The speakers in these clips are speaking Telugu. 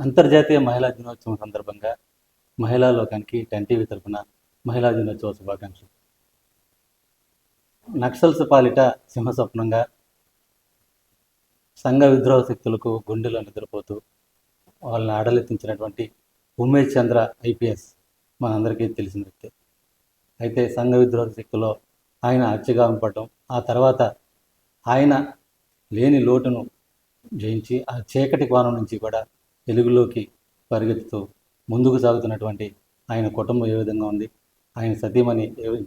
అంతర్జాతీయ మహిళా దినోత్సవం సందర్భంగా మహిళా లోకానికి టెన్ టీవీ తరఫున మహిళా దినోత్సవ శుభాకాంక్షలు. నక్సల్స్ పాలిట సింహస్వప్నంగా సంఘ విద్రోహ శక్తులకు గుండెలో నిద్రపోతూ వాళ్ళని ఆడలెత్తించినటువంటి ఉమేష్ చంద్ర ఐపీఎస్ మనందరికీ తెలిసిన వ్యక్తి. అయితే సంఘ విద్రోహ శక్తిలో ఆయన హత్యగా పడటం, ఆ తర్వాత ఆయన లేని లోటును జయించి ఆ చీకటి కోణం నుంచి కూడా వెలుగులోకి పరిగెత్తుతూ ముందుకు సాగుతున్నటువంటి ఆయన కుటుంబం ఏ విధంగా ఉంది, ఆయన సతీమణి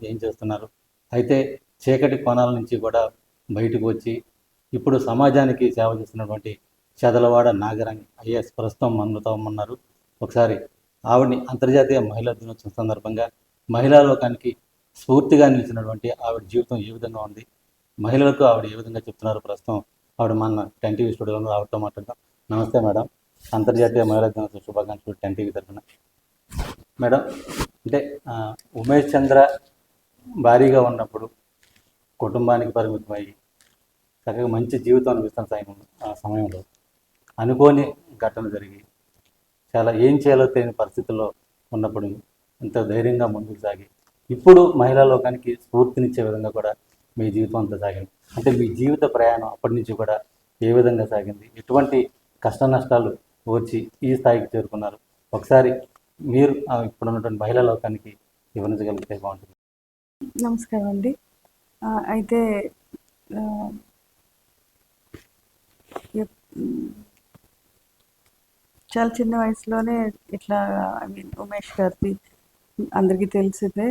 ఏం చేస్తున్నారు, అయితే చీకటి కోణాల నుంచి కూడా బయటకు వచ్చి ఇప్పుడు సమాజానికి సేవ చేస్తున్నటువంటి చదలవాడ నాగరాణి ఐఏఎస్ ప్రస్తుతం మనతో ఉన్నారు. ఒకసారి ఆవిడని అంతర్జాతీయ మహిళా దినోత్సవం సందర్భంగా మహిళా లోకానికి స్ఫూర్తిగా నిలిచినటువంటి ఆవిడ జీవితం ఏ విధంగా ఉంది, మహిళలకు ఆవిడ ఏ విధంగా చెప్తున్నారు, ప్రస్తుతం ఆవిడ మన టెన్ టీవీ స్టూడియోలో ఆవిడతో మాట్లాడతాం. నమస్తే మేడం, అంతర్జాతీయ మహిళా దినోత్సవ శుభాకాంక్షలు టెన్ టీవీ తరఫున. మేడం, అంటే ఉమేష్ చంద్ర భారీగా ఉన్నప్పుడు కుటుంబానికి పరిమితమయ్యి చక్కగా మంచి జీవితం అనిపిస్తున్న సమయంలో అనుకోని ఘటన జరిగి చాలా ఏం చేయాలో తెలియని పరిస్థితుల్లో ఉన్నప్పుడు ఇంత ధైర్యంగా ముందుకు సాగి ఇప్పుడు మహిళా లోకానికి స్ఫూర్తినిచ్చే విధంగా కూడా మీ జీవితం అంతా సాగింది. అంటే మీ జీవిత ప్రయాణం అప్పటి నుంచి కూడా ఏ విధంగా సాగింది, ఎటువంటి కష్ట నష్టాలు వచ్చి ఈ స్థాయికి చేరుకున్నారు, ఒకసారి మీరు ఇప్పుడున్నటువంటి మహిళా లోకానికి వివరించగలిగితే బాగుంటుంది. నమస్కారం అండి. అయితే చాలా చిన్న వయసులోనే ఇట్లా ఉమేష్ గారిది అందరికీ తెలిసిందే.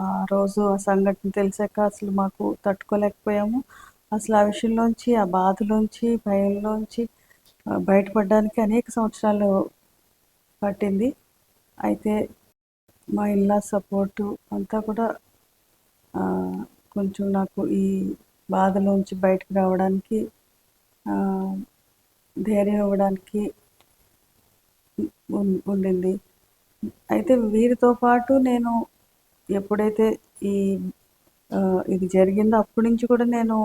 ఆ రోజు ఆ సంఘటన తెలిసాక అసలు మాకు తట్టుకోలేకపోయాము. అసలు ఆ విషయంలోంచి, ఆ బాధలోంచి, భయంలోంచి బయటపడడానికి అనేక సంవత్సరాలు పట్టింది. అయితే మా ఇల్లా సపోర్టు అంతా కూడా కొంచెం నాకు ఈ బాధలోంచి బయటకు రావడానికి ధైర్యం ఇవ్వడానికి ఉండింది. అయితే వీరితో పాటు నేను ఎప్పుడైతే ఇది జరిగిందో అప్పటి నుంచి కూడా నేను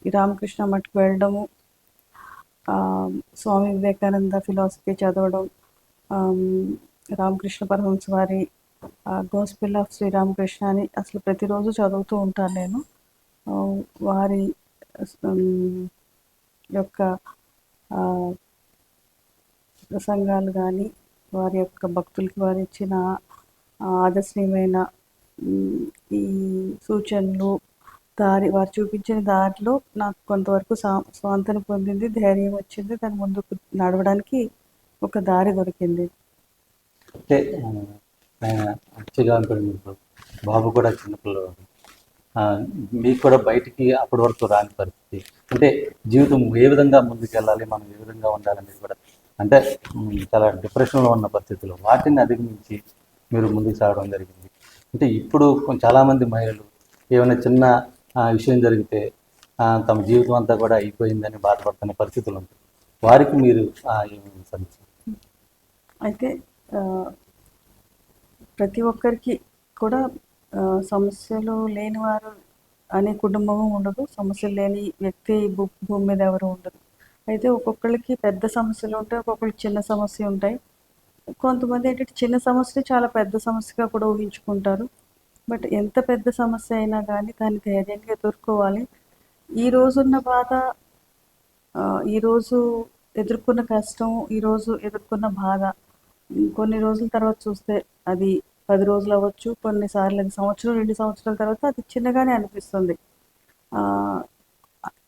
ఈ రామకృష్ణ మఠకు వెళ్ళడము, స్వామి వివేకానంద ఫిలాసఫీ చదవడం, రామకృష్ణ పరమహంస వారి గోస్పెల్ ఆఫ్ శ్రీరామకృష్ణ అని అసలు ప్రతిరోజు చదువుతూ ఉంటాను నేను. వారి యొక్క ప్రసంగాలు కానీ, వారి యొక్క భక్తులకి వారు ఇచ్చిన ఆదర్శనీయమైన ఈ సూచనలు, వారు చూపించిన దారిలో నాకు కొంతవరకు స్వాంతన పొందింది, ధైర్యం వచ్చింది, దాని ముందుకు నడవడానికి ఒక దారి దొరికింది. అంటే ఆయన హత్యగా బాబు కూడా చిన్నపిల్లలు, మీకు కూడా బయటికి అప్పటి వరకు రాని పరిస్థితి, అంటే జీవితం ఏ విధంగా ముందుకు వెళ్ళాలి, మనం ఏ విధంగా ఉండాలనేది కూడా, అంటే చాలా డిప్రెషన్లో ఉన్న పరిస్థితులు, వాటిని అధిగమించి మీరు ముందుకు సాగడం జరిగింది. అంటే ఇప్పుడు చాలామంది మహిళలు ఏమైనా చిన్న విషయం జరిగితే తమ జీవితం అంతా కూడా అయిపోయిందని బాధపడుతున్న పరిస్థితులు ఉంటాయి, వారికి మీరు అయితే ప్రతి ఒక్కరికి కూడా సమస్యలు లేనివారు అనే కుటుంబము ఉండదు, సమస్యలు లేని వ్యక్తి భూమి మీద ఎవరు ఉండదు. అయితే ఒక్కొక్కరికి పెద్ద సమస్యలు ఉంటాయి, ఒక్కొక్కరికి చిన్న సమస్య ఉంటాయి. కొంతమంది ఏంటంటే చిన్న సమస్యని చాలా పెద్ద సమస్యగా కూడా ఊహించుకుంటారు. బట్ ఎంత పెద్ద సమస్య అయినా కానీ దాన్ని ధైర్యంగా ఎదుర్కోవాలి. ఈ రోజున్న బాధ, ఈరోజు ఎదుర్కొన్న కష్టం, ఈరోజు ఎదుర్కొన్న బాధ కొన్ని రోజుల తర్వాత చూస్తే అది 10 రోజులు అవ్వచ్చు, కొన్నిసార్లు అది సంవత్సరం 2 సంవత్సరాల తర్వాత అది చిన్నగానే అనిపిస్తుంది.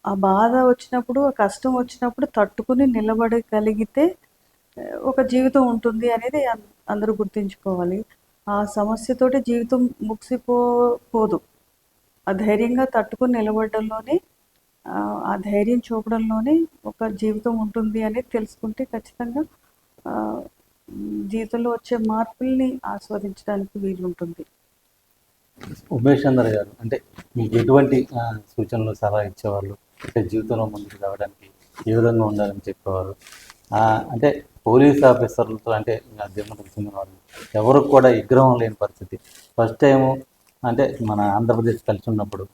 ఆ బాధ వచ్చినప్పుడు, ఆ కష్టం వచ్చినప్పుడు తట్టుకుని నిలబడగలిగితే ఒక జీవితం ఉంటుంది అనేది అందరూ గుర్తుంచుకోవాలి. ఆ సమస్యతోటి జీవితం ముగిసిపోదు. ఆ ధైర్యంగా తట్టుకుని నిలబడడంలోనే, ఆ ధైర్యం చూపడంలోనే ఒక జీవితం ఉంటుంది అనేది తెలుసుకుంటే ఖచ్చితంగా జీవితంలో వచ్చే మార్పుల్ని ఆస్వాదించడానికి వీలుంటుంది. ఉమేష్ చంద్ర గారు అంటే మీకు ఎటువంటి సూచనలు సలహా ఇచ్చేవాళ్ళు, అంటే జీవితంలో ముందుకు రావడానికి ఏ విధంగా ఉండాలని చెప్పేవారు? అంటే పోలీస్ ఆఫీసర్లతో, అంటే అధ్యయనం చెందిన వాళ్ళు ఎవరికి కూడా విగ్రహం లేని పరిస్థితి. ఫస్ట్ టైము అంటే మన ఆంధ్రప్రదేశ్ కలిసి ఉన్నప్పుడు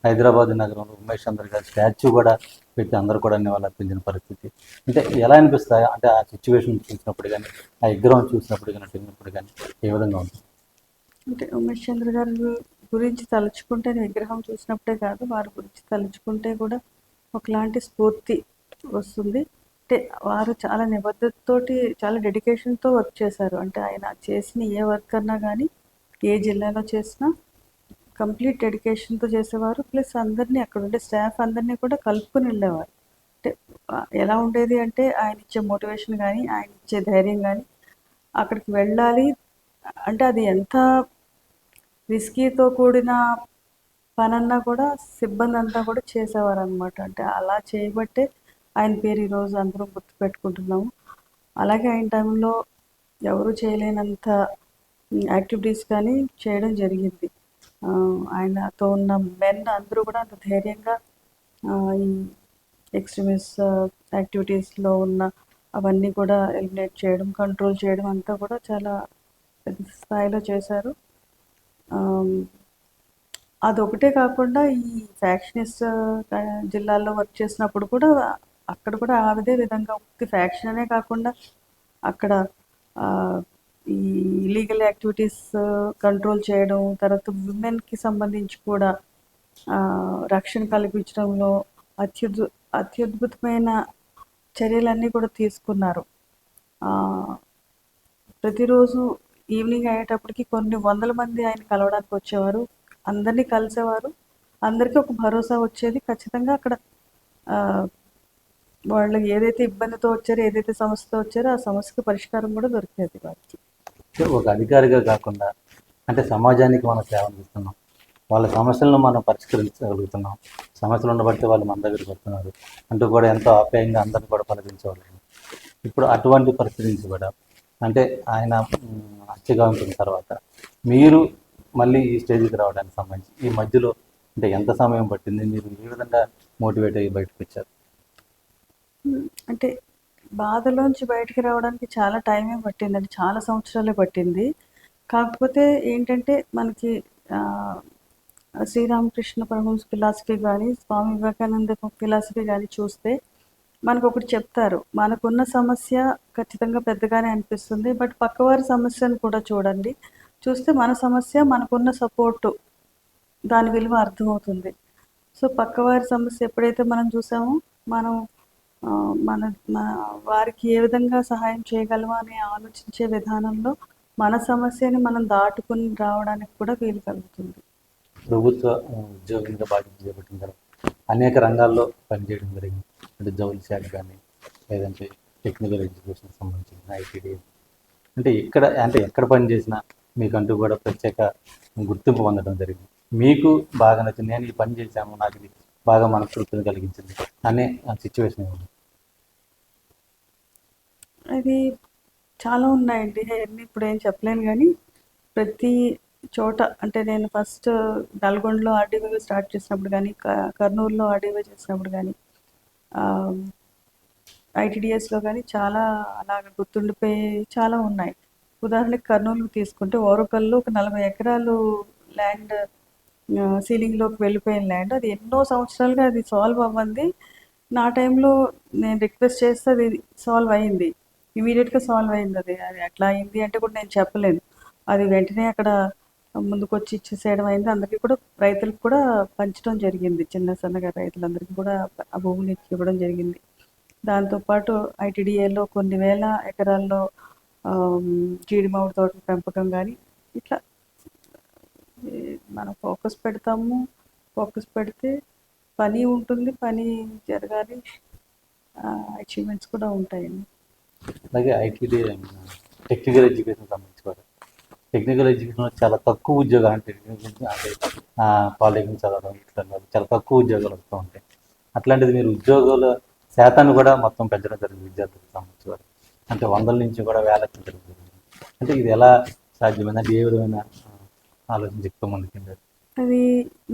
హైదరాబాద్ నగరంలో ఉమేష్ చంద్ర గారి స్టాచ్యూ కూడా పెట్టి అందరూ కూడా నివాళులర్పించిన పరిస్థితి. అంటే ఎలా అనిపిస్తాయి అంటే ఆ సిచ్యువేషన్ చూసినప్పుడు కానీ, ఆ విగ్రహం చూసినప్పుడు కానీ, తిన్నప్పుడు కానీ ఏ విధంగా ఉంటుంది? అంటే ఉమేష్ చంద్ర గారి గురించి తలుచుకుంటే విగ్రహం చూసినప్పుడే కాదు, వారి గురించి తలుచుకుంటే కూడా ఒకలాంటి స్ఫూర్తి వస్తుంది. అంటే వారు చాలా నిబద్ధతతోటి, చాలా డెడికేషన్తో వర్క్ చేశారు. అంటే ఆయన చేసిన ఏ వర్క్ అన్నా కానీ, ఏ జిల్లాలో చేసినా కంప్లీట్ డెడికేషన్తో చేసేవారు. ప్లస్ అందరినీ, అక్కడ ఉండే స్టాఫ్ అందరినీ కూడా కలుపుకొని వెళ్ళేవారు. అంటే ఎలా ఉండేది అంటే ఆయన ఇచ్చే మోటివేషన్ కానీ, ఆయన ఇచ్చే ధైర్యం కానీ, అక్కడికి వెళ్ళాలి అంటే అది ఎంత రిస్కీతో కూడిన పనన్నా కూడా సిబ్బంది అంతా కూడా చేసేవారనమాట. అంటే అలా చేయబట్టే ఆయన పేరు ఈరోజు అందరం గుర్తుపెట్టుకుంటున్నాము. అలాగే ఆయన టైంలో ఎవరు చేయలేనంత యాక్టివిటీస్ కానీ చేయడం జరిగింది. ఆయనతో ఉన్న మెన్ అందరూ కూడా అంత ధైర్యంగా ఈ ఎక్స్ట్రీమిస్ట్ యాక్టివిటీస్లో ఉన్న అవన్నీ కూడా ఎలిమినేట్ చేయడం, కంట్రోల్ చేయడం అంతా కూడా చాలా పెద్ద స్థాయిలో చేశారు. అదొకటే కాకుండా ఈ ఫ్యాక్షనిస్ట్ జిల్లాల్లో వర్క్ చేసినప్పుడు కూడా అక్కడ కూడా అదే విధంగా ఉత్తి ఫ్యాక్షన్ అనే కాకుండా అక్కడ ఈ ఇలీగల్ యాక్టివిటీస్ కంట్రోల్ చేయడం, తర్వాత విమెన్కి సంబంధించి కూడా రక్షణ కల్పించడంలో అత్యద్భుతమైన చర్యలన్నీ కూడా తీసుకున్నారు. ప్రతిరోజు ఈవినింగ్ అయ్యేటప్పటికి కొన్ని వందల మంది ఆయన కలవడానికి వచ్చేవారు, అందరినీ కలిసేవారు, అందరికీ ఒక భరోసా వచ్చేది. ఖచ్చితంగా అక్కడ వాళ్ళు ఏదైతే ఇబ్బందితో వచ్చారో, ఏదైతే సమస్యతో వచ్చారో ఆ సమస్యకు పరిష్కారం కూడా దొరికేది వారికి. ఒక అధికారిగా కాకుండా అంటే సమాజానికి మనం సేవ అందిస్తున్నాం, వాళ్ళ సమస్యలను మనం పరిష్కరించగలుగుతున్నాం, సమస్యలు ఉండబట్టి వాళ్ళు మన దగ్గరికి వస్తున్నారు అంటూ కూడా ఎంతో ఆప్యాయంగా అందరిని కూడా పలకరించేవాళ్ళు. ఇప్పుడు అటువంటి పరిస్థితి నుంచి కూడా అంటే ఆయన హత్యగా ఉంటున్న తర్వాత మీరు మళ్ళీ ఈ స్టేజ్కి రావడానికి సంబంధించి ఈ మధ్యలో అంటే ఎంత సమయం పట్టింది, మీరు ఏ విధంగా మోటివేట్ అయ్యి బయటకు వచ్చారు? అంటే బాధలోంచి బయటికి రావడానికి చాలా టైమే పట్టిందండి, చాలా సంవత్సరాలే పట్టింది. కాకపోతే ఏంటంటే మనకి శ్రీరామకృష్ణ పరమహంస ఫిలాసఫీ కానీ, స్వామి వివేకానంద ఫిలాసఫీ కానీ చూస్తే మనకు ఒకటి చెప్తారు, మనకున్న సమస్య ఖచ్చితంగా పెద్దగానే అనిపిస్తుంది, బట్ పక్కవారి సమస్యను కూడా చూడండి, చూస్తే మన సమస్య మనకున్న సపోర్టు దాని విలువ అర్థమవుతుంది. సో పక్కవారి సమస్య ఎప్పుడైతే మనం చూసామో మనం మన వారికి ఏ విధంగా సహాయం చేయగలమా అని ఆలోచించే విధానంలో మన సమస్యని మనం దాటుకుని రావడానికి కూడా వీలు కలుగుతుంది. ప్రభుత్వ ఉద్యోగంగా బాధ్యత చేపట్టిన తర్వాత అనేక రంగాల్లో పనిచేయడం జరిగింది. అంటే జౌలి శాఖ కానీ, లేదంటే టెక్నికల్ ఎడ్యుకేషన్ సంబంధించిన ఐటీడీ, అంటే ఎక్కడ పనిచేసినా మీకంటూ కూడా ప్రత్యేక గుర్తింపు పొందడం జరిగింది. మీకు బాగా నచ్చింది, నేను ఈ పని చేశాను, నాకు ఇది బాగా మనస్తృప్తిని కలిగించింది అనే సిచ్యువేషన్ ఏమి? అది చాలా ఉన్నాయండి, అన్నీ ఇప్పుడు ఏం చెప్పలేను. కానీ ప్రతి చోట అంటే నేను ఫస్ట్ నల్గొండలో ఆర్డీఓగా స్టార్ట్ చేసినప్పుడు కానీ, కర్నూలులో ఆర్డీఓ చేసినప్పుడు కానీ, ఐటీడీఎస్లో కానీ చాలా అలాగ గుర్తుండిపోయి చాలా ఉన్నాయి. ఉదాహరణకి కర్నూలు తీసుకుంటే ఓరకల్లో ఒక 40 ఎకరాలు ల్యాండ్ సీలింగ్లోకి వెళ్ళిపోయిన ల్యాండ్, అది ఎన్నో సంవత్సరాలుగా అది సాల్వ్ అవ్వంది. నా టైంలో నేను రిక్వెస్ట్ చేస్తే అది సాల్వ్ అయింది, ఇమీడియట్గా సాల్వ్ అయింది. అది అట్లా అయింది అంటే కూడా నేను చెప్పలేను. అది వెంటనే అక్కడ ముందుకు వచ్చి ఇచ్చేసేయడం అయింది. అందరికీ కూడా, రైతులకు కూడా పంచడం జరిగింది, చిన్న సన్నగా రైతులందరికీ కూడా ఆ భూములు ఇవ్వడం జరిగింది. దాంతోపాటు ఐటీడీఏలో కొన్ని వేల ఎకరాల్లో జీడి మామిడి తోటల పెంపకం కానీ, ఇట్లా మనం ఫోకస్ పెడతాము, ఫోకస్ పెడితే పని ఉంటుంది, పని జరగాలి, అచీవ్మెంట్స్ కూడా ఉంటాయండి. అలాగే ఐటీడీ టెక్నికల్ ఎడ్యుకేషన్ సంబంధించి కూడా టెక్నికల్ ఎడ్యుకేషన్లో చాలా తక్కువ ఉద్యోగాలు, అంటే పాలిటెక్నిక్ చదవడం ఇట్లా చాలా తక్కువ ఉద్యోగాలు వస్తూ ఉంటాయి. అట్లాంటిది మీరు ఉద్యోగాల శాతాన్ని కూడా మొత్తం పెంచడం జరిగింది విద్యార్థులకు సంబంధించి కూడా, అంటే వందల నుంచి కూడా వేలకు జరిగింది. అంటే ఇది ఎలా సాధ్యమైంది, అంటే ఏ విధమైన ఆలోచన ఎక్కువ మందికి? అది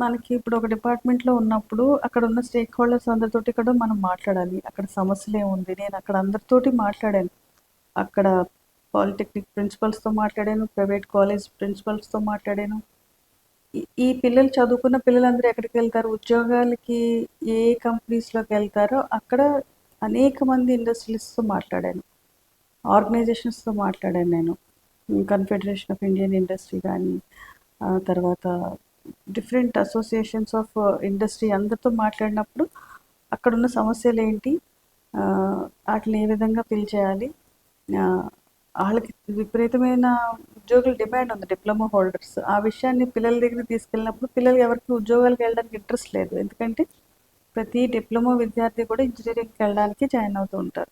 మనకి ఇప్పుడు ఒక డిపార్ట్మెంట్లో ఉన్నప్పుడు అక్కడ ఉన్న స్టేక్ హోల్డర్స్ అందరితోటి కూడా మనం మాట్లాడాలి, అక్కడ సమస్యలు ఏముంది. నేను అక్కడ అందరితోటి మాట్లాడాను, అక్కడ పాలిటెక్నిక్ ప్రిన్సిపల్స్తో మాట్లాడాను, ప్రైవేట్ కాలేజ్ ప్రిన్సిపల్స్తో మాట్లాడాను, ఈ పిల్లలు చదువుకున్న పిల్లలందరూ ఎక్కడికి వెళ్తారు? ఉద్యోగాలకి ఏ కంపెనీస్‌లోకి వెళ్తారో అక్కడ అనేక మంది ఇండస్ట్రియలిస్ట్‌తో మాట్లాడాను. ఆర్గనైజేషన్స్‌తో మాట్లాడాను నేను. కన్ఫెడరేషన్ ఆఫ్ ఇండియన్ ఇండస్ట్రీ గానీ, తర్వాత డిఫరెంట్ అసోసియేషన్స్ ఆఫ్ ఇండస్ట్రీ అందరితో మాట్లాడినప్పుడు అక్కడున్న సమస్యలేంటి? ఆటిని ఏ విధంగా ఫిల్ చేయాలి? ఆళ్ళకి విపరీతమైన ఉద్యోగుల డిమాండ్ ఉంది, డిప్లొమా హోల్డర్స్. ఆ విషయాన్ని పిల్లల దగ్గరికి తీసుకెళ్ళినప్పుడు పిల్లలు ఎవరికీ ఉద్యోగాలకు వెళ్ళడానికి ఇంట్రెస్ట్ లేదు. ఎందుకంటే ప్రతి డిప్లొమా విద్యార్థి కూడా ఇంజినీరింగ్‌కి వెళ్ళడానికి జాయిన్ అవుతూ ఉంటారు.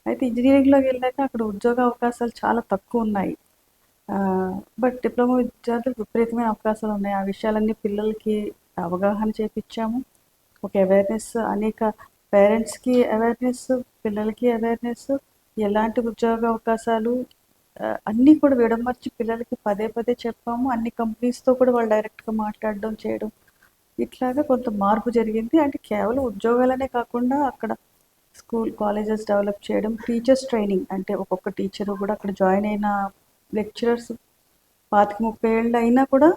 అయితే ఇంజినీరింగ్‌లోకి వెళ్ళాక అక్కడ ఉద్యోగ అవకాశాలు చాలా తక్కువున్నాయి. బట్ డిప్లొమా విద్యార్థులకు విపరీతమైన అవకాశాలున్నాయి. ఆ విషయాలన్నీ పిల్లలకి అవగాహన చేపిచ్చాము. ఒక అవేర్‌నెస్, అనేక పేరెంట్స్‌కి అవేర్‌నెస్, పిల్లలకి అవేర్‌నెస్, ఎలాంటి ఉద్యోగ అవకాశాలు అన్నీ కూడా విడమర్చి పిల్లలకి పదే పదే చెప్పాము. అన్ని కంపెనీస్‌తో కూడా వాళ్ళు డైరెక్ట్‌గా మాట్లాడడం, చేయడం, ఇట్లాగా కొంత మార్పు జరిగింది. అంటే కేవలం ఉద్యోగాలనే కాకుండా అక్కడ స్కూల్, కాలేజెస్ డెవలప్ చేయడం, టీచర్స్ ట్రైనింగ్, అంటే ఒక్కొక్క టీచరు కూడా అక్కడ జాయిన్ అయిన లెక్చరర్స్ 25, 30 ఏళ్ళు అయినా కూడా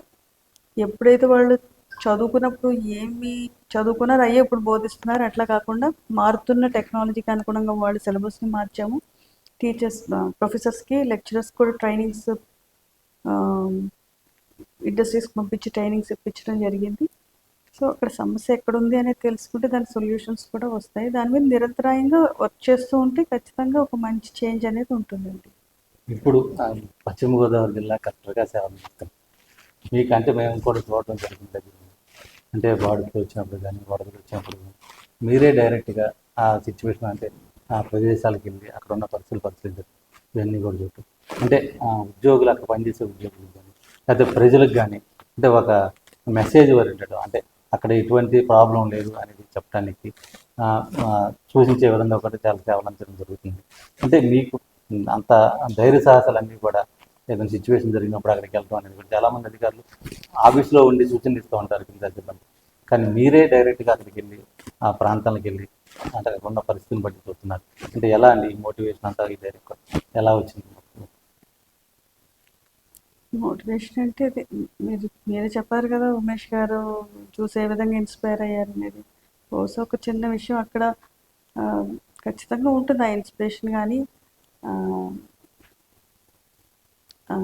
ఎప్పుడైతే వాళ్ళు చదువుకున్నప్పుడు ఏమి చదువుకున్నారో అయ్యే ఇప్పుడు బోధిస్తున్నారు. అట్లా కాకుండా మారుతున్న టెక్నాలజీకి అనుగుణంగా వాళ్ళు సిలబస్‌ని మార్చాము. టీచర్స్, ప్రొఫెసర్స్‌కి, లెక్చరర్స్‌కి కూడా ట్రైనింగ్స్, ఇండస్ట్రీస్‌కి పంపించి ట్రైనింగ్స్ ఇప్పించడం జరిగింది. సో, అక్కడ సమస్య ఎక్కడుంది అనేది తెలుసుకుంటే దానికి సొల్యూషన్స్ కూడా వస్తాయి. దాని మీద నిరంతరాయంగా వర్క్ చేస్తూ ఉంటే ఖచ్చితంగా ఒక మంచి చేంజ్ అనేది ఉంటుందండి. ఇప్పుడు పశ్చిమ గోదావరి జిల్లా కలెక్టర్గా సేవలు చేస్తాం. మీకంటే మేము కూడా చూడటం జరిగింది దగ్గర నుండి. అంటే బాడుగులు వచ్చినప్పుడు కానీ, వరదలు వచ్చినప్పుడు కానీ, మీరే డైరెక్ట్గా ఆ సిచ్యువేషన్, అంటే ఆ ప్రదేశాలకు వెళ్ళి అక్కడ ఉన్న పరిస్థితులు పరిశీలించడం, ఇవన్నీ కూడా చూడటం. అంటే ఉద్యోగులు, అక్కడ పనిచేసే ఉద్యోగులకు కానీ, లేకపోతే ప్రజలకు కానీ, అంటే ఒక మెసేజ్ ఓరియంటెడ్, అంటే అక్కడ ఎటువంటి ప్రాబ్లం లేదు అనేది చెప్పడానికి సూచించే విధంగా కూడా చాలా సేవలు అందించడం జరుగుతుంది. అంటే మీకు అంత ధైర్య సాహసాలన్నీ కూడా ఏదైనా సిచ్యువేషన్ జరిగినప్పుడు అక్కడికి వెళ్తాం అనేది కూడా చాలామంది అధికారులు ఆఫీస్లో ఉండి సూచనలు ఇస్తూ ఉంటారు కింద సిబ్బంది. కానీ మీరే డైరెక్ట్గా అక్కడికి వెళ్ళి ఆ ప్రాంతాలకు వెళ్ళి అంటే అక్కడ ఉన్న పరిస్థితిని బట్టి చూస్తున్నారు. అంటే ఎలా అండి ఈ మోటివేషన్ అంతా, ఈ ధైర్యం ఎలా వచ్చింది? మోటివేషన్ అంటే అది మీరే చెప్పారు కదా, ఉమేష్ గారు చూసే విధంగా ఇన్స్పైర్ అయ్యారు అనేది. బహుశా ఒక చిన్న విషయం అక్కడ ఆ, ఖచ్చితంగా ఉంటుంది ఆ ఇన్స్పిరేషన్. కానీ ఆ, ఆ,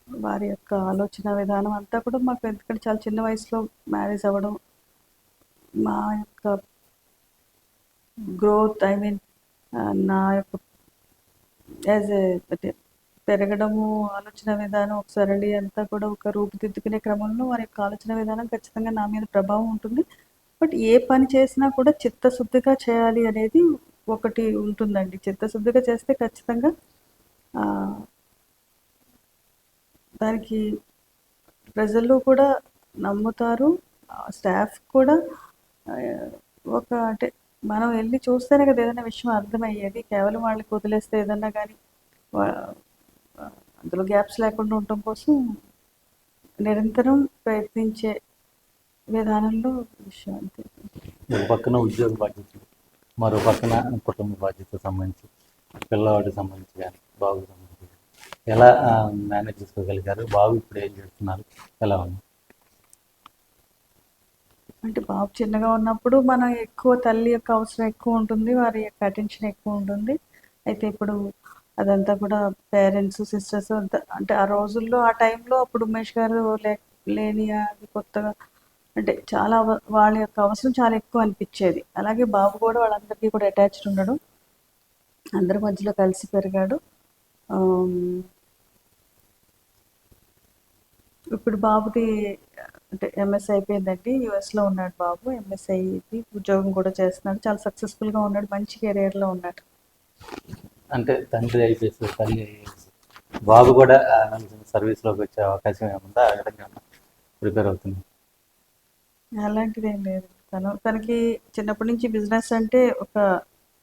వారి యొక్క ఆలోచన విధానం అంతా కూడా మాకు, ఎందుకంటే చాలా చిన్న వయసులో మ్యారేజ్ అవ్వడం, మా యొక్క గ్రోత్, ఐ మీన్ నా యొక్క యాజ్ ఏ అంటే పెరగడము, ఆలోచన విధానం, ఒక సరళి అంతా కూడా ఒక రూపుదిద్దుకునే క్రమంలో వారి యొక్క ఆలోచన విధానం ఖచ్చితంగా నా మీద ప్రభావం ఉంటుంది. బట్ ఏ పని చేసినా కూడా చిత్తశుద్ధిగా చేయాలి అనేది ఒకటి ఉంటుందండి. చిత్తశుద్ధిగా చేస్తే ఖచ్చితంగా ఆ, దానికి ప్రజలు కూడా నమ్ముతారు. స్టాఫ్ కూడా ఆ, ఒక అంటే మనం వెళ్ళి చూస్తేనే కదా ఏదైనా విషయం అర్థమయ్యేది. కేవలం వాళ్ళకి వదిలేస్తే ఏదన్నా కానీ అందులో గ్యాప్స్ లేకుండా ఉండటం కోసం నిరంతరం ప్రయత్నించే విధానంలో విషయం అంతే. ఒక పక్కన ఉద్యోగ బాధ్యతలు, మరో పక్కన కుటుంబ బాధ్యతకు సంబంధించి, పిల్లవాడికి సంబంధించి కానీ, బాబుకి సంబంధించి కానీ ఎలా మేనేజ్ చేసుకోగలిగారు? బాబు ఇప్పుడు ఏం చేస్తున్నారు? ఎలా ఉంది? అంటే బాబు చిన్నగా ఉన్నప్పుడు మనం ఎక్కువ తల్లి యొక్క అవసరం ఎక్కువ ఉంటుంది, వారి యొక్క అటెన్షన్ ఎక్కువ ఉంటుంది. అయితే ఇప్పుడు అదంతా కూడా పేరెంట్స్, సిస్టర్స్ అంతా, అంటే ఆ రోజుల్లో ఆ టైంలో అప్పుడు ఉమేష్ గారు లేని అది కొత్తగా, అంటే చాలా వాళ్ళ యొక్క అవసరం చాలా ఎక్కువ అనిపించేది. అలాగే బాబు కూడా వాళ్ళందరికీ కూడా అటాచ్డ్ ఉండడం, అందరి మధ్యలో కలిసి పెరిగాడు. ఆమ్, ఇప్పుడు బాబుది అంటే ఎంఎస్ అయిపోయిందండి. యూఎస్లో ఉన్నాడు బాబు. ఎంఎస్ అయ్యి ఉద్యోగం కూడా చేస్తున్నాడు. చాలా సక్సెస్ఫుల్గా ఉన్నాడు. మంచి కెరీర్లో ఉన్నాడు. అంటే తండ్రి ఐపీఎస్, తల్లి ఐఏఎస్, బాబు కూడా సర్వీస్లోకి వచ్చే అవకాశం ఏముందా? ఆ విధంగా ప్రిపేర్ అవుతుంది? అలాంటిది ఏం లేదు. తనకి చిన్నప్పటి నుంచి బిజినెస్ అంటే ఒక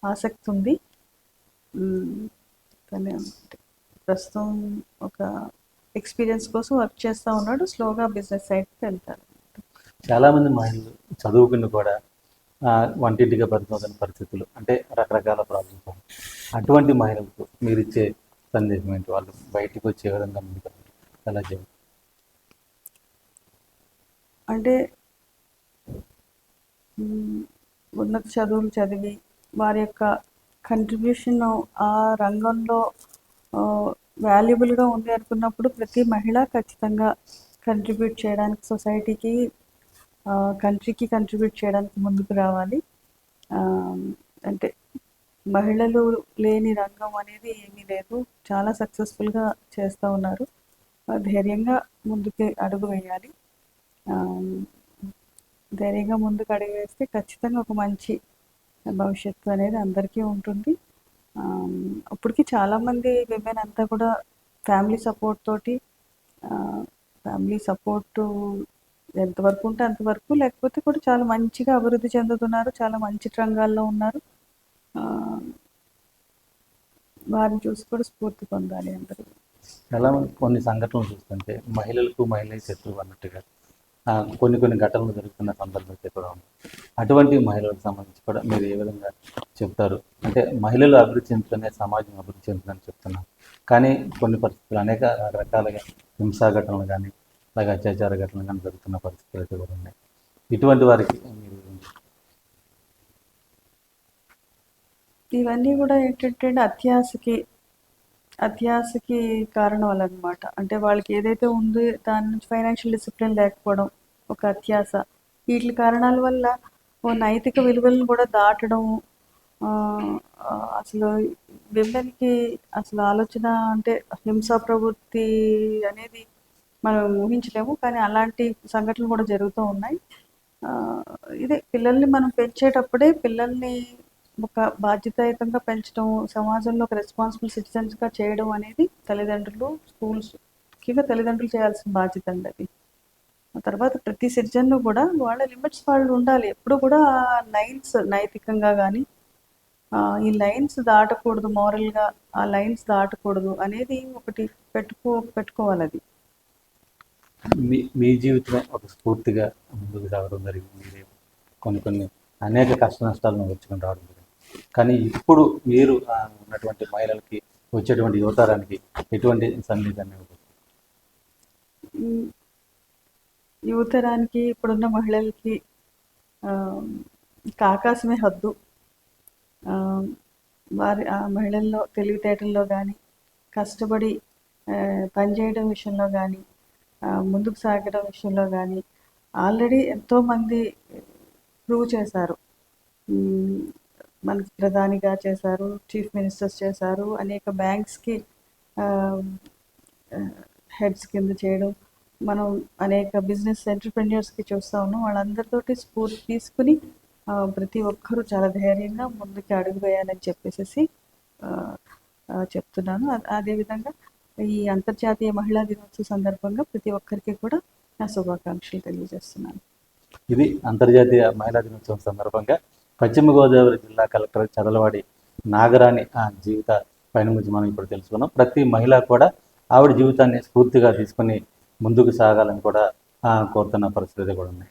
ఆసక్తి ఉంది. తను ప్రస్తుతం ఒక ఎక్స్పీరియన్స్ కోసం వర్క్ చేస్తూ ఉన్నాడు. స్లోగా బిజినెస్ సైడ్కి వెళ్తాడు. చాలామంది మహిళలు చదువుకుని కూడా వంటింటిగా పరిమితమైన పరిస్థితులు, అంటే రకరకాల ప్రాబ్లమ్స్. అటువంటి మహిళలకు మీరు ఇచ్చే సందేశం ఏంటి? వాళ్ళు బయటికి వచ్చే విధంగా ముందుకు ఎలా చేయాలి? అంటే మ్, ఉన్నత చదువులు చదివి వారి యొక్క కంట్రిబ్యూషన్ ఆ రంగంలో వాల్యుబుల్గా ఉంది అనుకున్నప్పుడు ప్రతి మహిళ ఖచ్చితంగా కంట్రిబ్యూట్ చేయడానికి సొసైటీకి కంట్రీకి కంట్రిబ్యూట్ చేయడానికి ముందుకు రావాలి. ఆ, అంటే మహిళలు లేని రంగం అనేది ఏమీ లేదు. చాలా సక్సెస్ఫుల్గా చేస్తూ ఉన్నారు. ధైర్యంగా ముందుకు అడుగు వేయాలి. ఆ, ధైర్యంగా ముందుకు అడుగు వేస్తే ఖచ్చితంగా ఒక మంచి భవిష్యత్తు అనేది అందరికీ ఉంటుంది. ఇప్పటికి చాలామంది విమెన్ అంతా కూడా ఫ్యామిలీ సపోర్ట్ తోటి ఫ్యామిలీ సపోర్టు ఎంతవరకు ఉంటే అంతవరకు, లేకపోతే కూడా చాలా మంచిగా అభివృద్ధి చెందుతున్నారు, చాలా మంచి రంగాల్లో ఉన్నారు. ఆ, వారిని చూసి కూడా స్ఫూర్తి పొందాలి అందరూ. చాలా మంది కొన్ని సంఘటనలు చూస్తుంటే మహిళలకు మహిళలే శత్రువు అన్నట్టుగా కొన్ని కొన్ని ఘటనలు జరుగుతున్న సందర్భం అయితే కూడా ఉంది. అటువంటి మహిళలకు సంబంధించి కూడా మీరు ఏ విధంగా చెప్తారు? అంటే మహిళలు అభివృద్ధి చెందుతూనే సమాజం అభివృద్ధి చెందుతుందని చెప్తున్నారు. కానీ కొన్ని పరిస్థితులు అనేక రకాలుగా హింసా ఘటనలు కానీ అలాగే అత్యాచార ఘటనలు కానీ జరుగుతున్న పరిస్థితులు అయితే కూడా ఉన్నాయి. ఇటువంటి వారికి మీరు ఇవన్నీ కూడా ఏంటంటే అత్యాశకి కారణాలు అనమాట. అంటే వాళ్ళకి ఏదైతే ఉందో దాని నుంచి ఫైనాన్షియల్ డిసిప్లిన్ లేకపోవడం, ఒక అత్యాశ, వీటి కారణాల వల్ల ఓ నైతిక విలువలను కూడా దాటడం. ఆ, ఆ, అసలు విమెన్కి అసలు ఆలోచన అంటే హింసా ప్రవృత్తి అనేది మనం ఊహించలేము, కానీ అలాంటి సంఘటనలు కూడా జరుగుతూ ఉన్నాయి. ఆ, ఇదే పిల్లల్ని మనం పెంచేటప్పుడే పిల్లల్ని ఒక బాధ్యతాయుతంగా పెంచడం, సమాజంలో ఒక రెస్పాన్సిబుల్ సిటిజన్స్గా చేయడం అనేది తల్లిదండ్రులు, స్కూల్స్, ముఖ్యంగా తల్లిదండ్రులు చేయాల్సిన బాధ్యత అండి అది. ఆ తర్వాత ప్రతి సిటిజన్ కూడా వాళ్ళ లిమిట్స్ వాళ్ళు ఉండాలి. ఎప్పుడు కూడా లైన్స్ నైతికంగా కానీ ఈ లైన్స్ దాటకూడదు, మోరల్గా ఆ లైన్స్ దాటకూడదు అనేది ఒకటి పెట్టుకోవాలి అది. మీ మీ జీవితమే ఒక స్ఫూర్తిగా ముందుకు సాగడం జరిగింది. మీరు కొన్ని అనేక కష్ట నష్టాలను వచ్చుకొని రావడం జరిగింది. కానీ ఇప్పుడు మీరు ఉన్నటువంటి మహిళలకి వచ్చేటువంటి యువతరానికి ఎటువంటి సందేశాన్ని ఇవ్వబోతున్నారు? యువతరానికి ఇప్పుడున్న మహిళలకి ఇక ఆకాశమే హద్దు. వారి ఆ మహిళల్లో తెలివితేటల్లో కానీ, కష్టపడి పనిచేయడం విషయంలో కానీ, ముందుకు సాగడం విషయంలో కానీ ఆల్రెడీ ఎంతోమంది ప్రూవ్ చేశారు. మనకి ప్రధానిగా చేశారు, చీఫ్ మినిస్టర్స్ చేశారు, అనేక బ్యాంక్స్కి హెడ్స్ కింద చేయడం, మనం అనేక బిజినెస్ ఎంటర్‌ప్రెన్యూర్స్‌కి చూస్తూ ఉన్నాం. వాళ్ళందరితోటి స్ఫూర్తి తీసుకుని ప్రతి ఒక్కరూ చాలా ధైర్యంగా ముందుకు అడుగు వేయాలని చెప్పేసి చెప్తున్నాను. అదేవిధంగా ఈ అంతర్జాతీయ మహిళా దినోత్సవ సందర్భంగా ప్రతి ఒక్కరికి కూడా నా శుభాకాంక్షలు తెలియజేస్తున్నాను. ఇది అంతర్జాతీయ మహిళా దినోత్సవం సందర్భంగా పశ్చిమ గోదావరి జిల్లా కలెక్టర్ చదలవాడి నాగరాణి జీవిత పైన గురించి మనం ఇప్పుడు తెలుసుకున్నాం. ప్రతి మహిళ కూడా ఆవిడ జీవితాన్ని స్ఫూర్తిగా తీసుకుని ముందుకు సాగాలని కూడా కోరుతున్న పరిస్థితి కూడా ఉన్నాయి.